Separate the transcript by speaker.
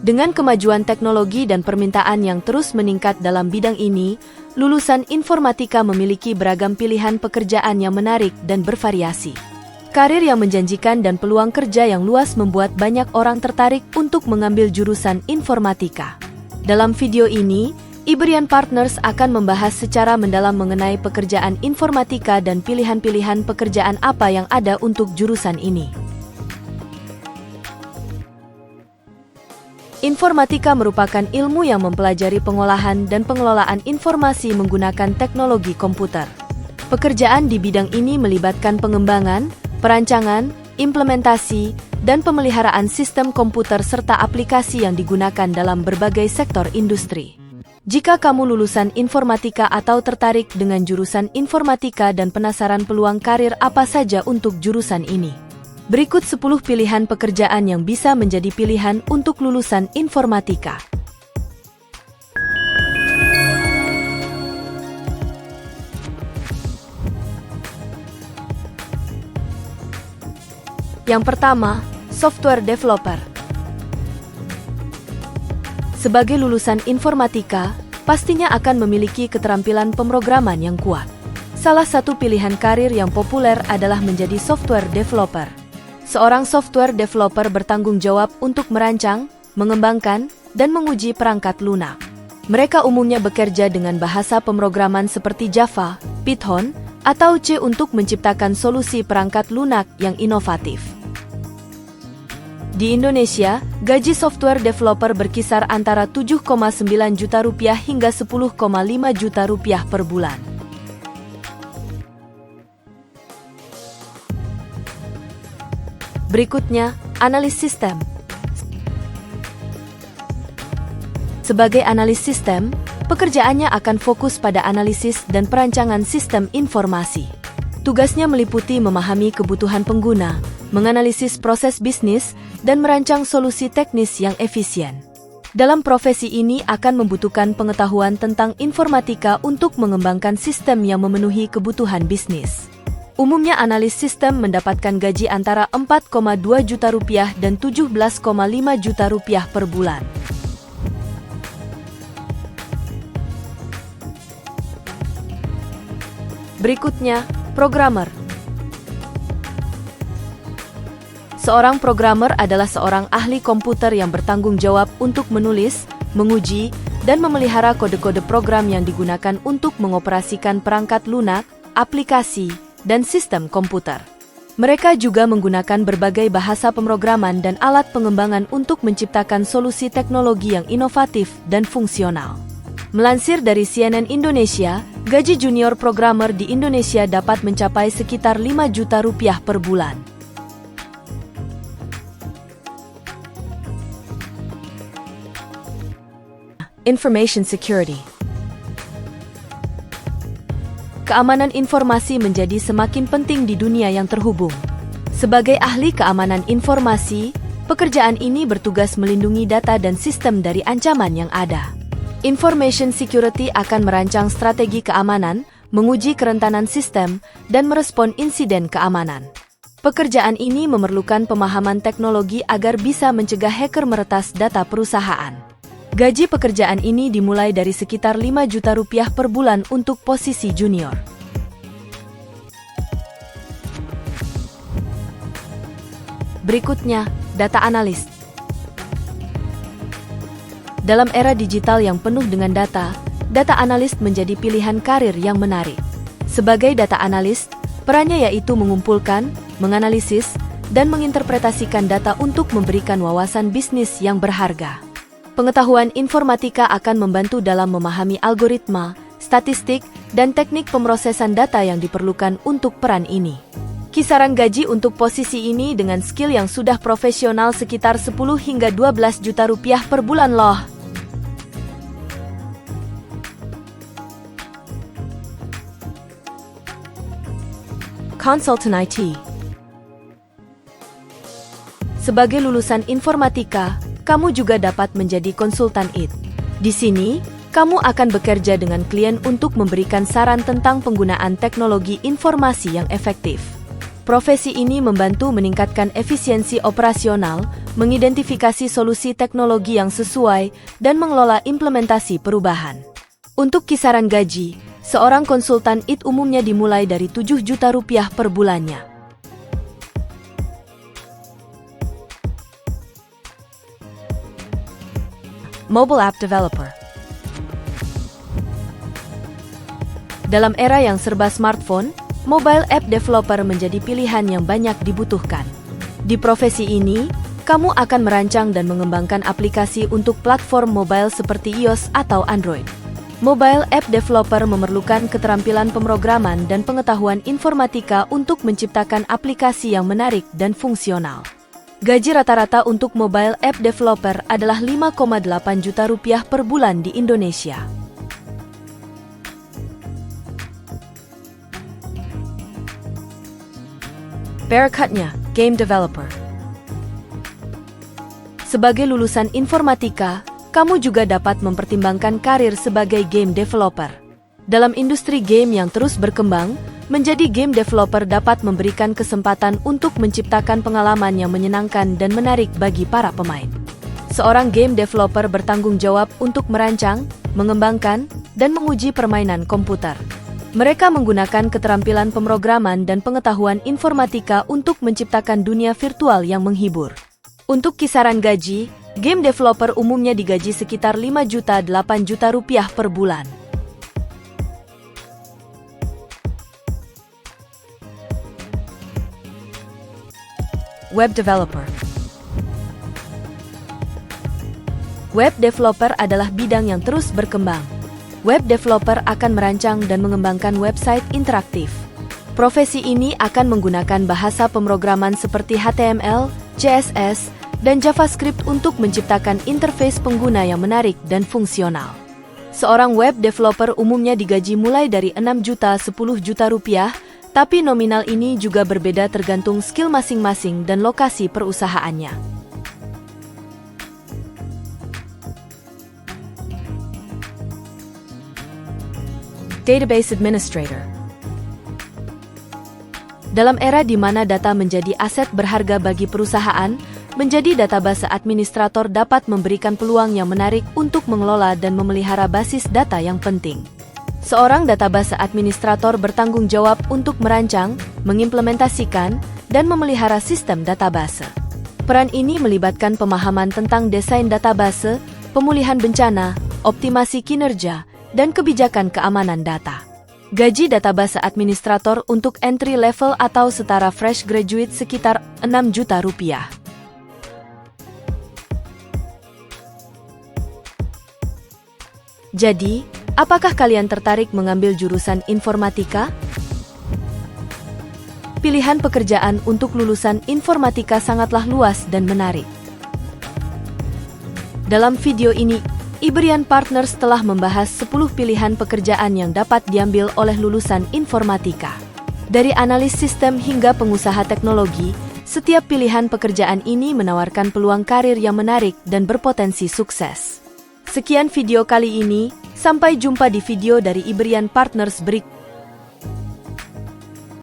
Speaker 1: Dengan kemajuan teknologi dan permintaan yang terus meningkat dalam bidang ini, lulusan informatika memiliki beragam pilihan pekerjaan yang menarik dan bervariasi. Karir yang menjanjikan dan peluang kerja yang luas membuat banyak orang tertarik untuk mengambil jurusan informatika. Dalam video ini, Iberian Partners akan membahas secara mendalam mengenai pekerjaan informatika dan pilihan-pilihan pekerjaan apa yang ada untuk jurusan ini. Informatika merupakan ilmu yang mempelajari pengolahan dan pengelolaan informasi menggunakan teknologi komputer. Pekerjaan di bidang ini melibatkan pengembangan, perancangan, implementasi, dan pemeliharaan sistem komputer serta aplikasi yang digunakan dalam berbagai sektor industri. Jika kamu lulusan informatika atau tertarik dengan jurusan informatika dan penasaran peluang karir apa saja untuk jurusan ini, berikut 10 pilihan pekerjaan yang bisa menjadi pilihan untuk lulusan informatika. Yang pertama, software developer. Sebagai lulusan informatika, pastinya akan memiliki keterampilan pemrograman yang kuat. Salah satu pilihan karir yang populer adalah menjadi software developer. Seorang software developer bertanggung jawab untuk merancang, mengembangkan, dan menguji perangkat lunak. Mereka umumnya bekerja dengan bahasa pemrograman seperti Java, Python, atau C untuk menciptakan solusi perangkat lunak yang inovatif. Di Indonesia, gaji software developer berkisar antara 7,9 juta rupiah hingga 10,5 juta rupiah per bulan. Berikutnya, analis sistem. Sebagai analis sistem, pekerjaannya akan fokus pada analisis dan perancangan sistem informasi. Tugasnya meliputi memahami kebutuhan pengguna, menganalisis proses bisnis, dan merancang solusi teknis yang efisien. Dalam profesi ini akan membutuhkan pengetahuan tentang informatika untuk mengembangkan sistem yang memenuhi kebutuhan bisnis. Umumnya analis sistem mendapatkan gaji antara 4,2 juta rupiah dan 17,5 juta rupiah per bulan. Berikutnya, programmer. Seorang programmer adalah seorang ahli komputer yang bertanggung jawab untuk menulis, menguji, dan memelihara kode-kode program yang digunakan untuk mengoperasikan perangkat lunak, aplikasi, dan sistem komputer. Mereka juga menggunakan berbagai bahasa pemrograman dan alat pengembangan untuk menciptakan solusi teknologi yang inovatif dan fungsional. Melansir dari CNN Indonesia, gaji junior programmer di Indonesia dapat mencapai sekitar 5 juta rupiah per bulan. Information security. Keamanan informasi menjadi semakin penting di dunia yang terhubung. Sebagai ahli keamanan informasi, pekerjaan ini bertugas melindungi data dan sistem dari ancaman yang ada. Information security akan merancang strategi keamanan, menguji kerentanan sistem, dan merespon insiden keamanan. Pekerjaan ini memerlukan pemahaman teknologi agar bisa mencegah hacker meretas data perusahaan. Gaji pekerjaan ini dimulai dari sekitar 5 juta rupiah per bulan untuk posisi junior. Berikutnya, data analis. Dalam era digital yang penuh dengan data analis menjadi pilihan karir yang menarik. Sebagai data analis, perannya yaitu mengumpulkan, menganalisis, dan menginterpretasikan data untuk memberikan wawasan bisnis yang berharga. Pengetahuan informatika akan membantu dalam memahami algoritma, statistik, dan teknik pemrosesan data yang diperlukan untuk peran ini. Kisaran gaji untuk posisi ini dengan skill yang sudah profesional sekitar 10 hingga 12 juta rupiah per bulan loh. Consultant IT. Sebagai lulusan informatika, kamu juga dapat menjadi konsultan IT. Di sini, kamu akan bekerja dengan klien untuk memberikan saran tentang penggunaan teknologi informasi yang efektif. Profesi ini membantu meningkatkan efisiensi operasional, mengidentifikasi solusi teknologi yang sesuai, dan mengelola implementasi perubahan. Untuk kisaran gaji, seorang konsultan IT umumnya dimulai dari 7 juta rupiah per bulannya. Mobile App Developer. Dalam era yang serba smartphone, mobile app developer menjadi pilihan yang banyak dibutuhkan. Di profesi ini, kamu akan merancang dan mengembangkan aplikasi untuk platform mobile seperti iOS atau Android. Mobile app developer memerlukan keterampilan pemrograman dan pengetahuan informatika untuk menciptakan aplikasi yang menarik dan fungsional. Gaji rata-rata untuk mobile app developer adalah 5,8 juta rupiah per bulan di Indonesia. Berikutnya, Game Developer. Sebagai lulusan informatika, kamu juga dapat mempertimbangkan karir sebagai game developer. Dalam industri game yang terus berkembang, menjadi game developer dapat memberikan kesempatan untuk menciptakan pengalaman yang menyenangkan dan menarik bagi para pemain. Seorang game developer bertanggung jawab untuk merancang, mengembangkan, dan menguji permainan komputer. Mereka menggunakan keterampilan pemrograman dan pengetahuan informatika untuk menciptakan dunia virtual yang menghibur. Untuk kisaran gaji, game developer umumnya digaji sekitar 5-8 juta rupiah per bulan. Web Developer. Web developer adalah bidang yang terus berkembang. Web developer akan merancang dan mengembangkan website interaktif. Profesi ini akan menggunakan bahasa pemrograman seperti HTML, CSS, dan JavaScript untuk menciptakan interface pengguna yang menarik dan fungsional. Seorang web developer umumnya digaji mulai dari 6-10 juta rupiah, tapi nominal ini juga berbeda tergantung skill masing-masing dan lokasi perusahaannya. Database Administrator. Dalam era di mana data menjadi aset berharga bagi perusahaan, menjadi database administrator dapat memberikan peluang yang menarik untuk mengelola dan memelihara basis data yang penting. Seorang database administrator bertanggung jawab untuk merancang, mengimplementasikan, dan memelihara sistem database. Peran ini melibatkan pemahaman tentang desain database, pemulihan bencana, optimasi kinerja, dan kebijakan keamanan data. Gaji database administrator untuk entry level atau setara fresh graduate sekitar 6 juta rupiah. Jadi, apakah kalian tertarik mengambil jurusan informatika? Pilihan pekerjaan untuk lulusan informatika sangatlah luas dan menarik. Dalam video ini, Iberian Partners telah membahas 10 pilihan pekerjaan yang dapat diambil oleh lulusan informatika. Dari analis sistem hingga pengusaha teknologi, setiap pilihan pekerjaan ini menawarkan peluang karir yang menarik dan berpotensi sukses. Sekian video kali ini, sampai jumpa di video dari Iberian Partners berikutnya.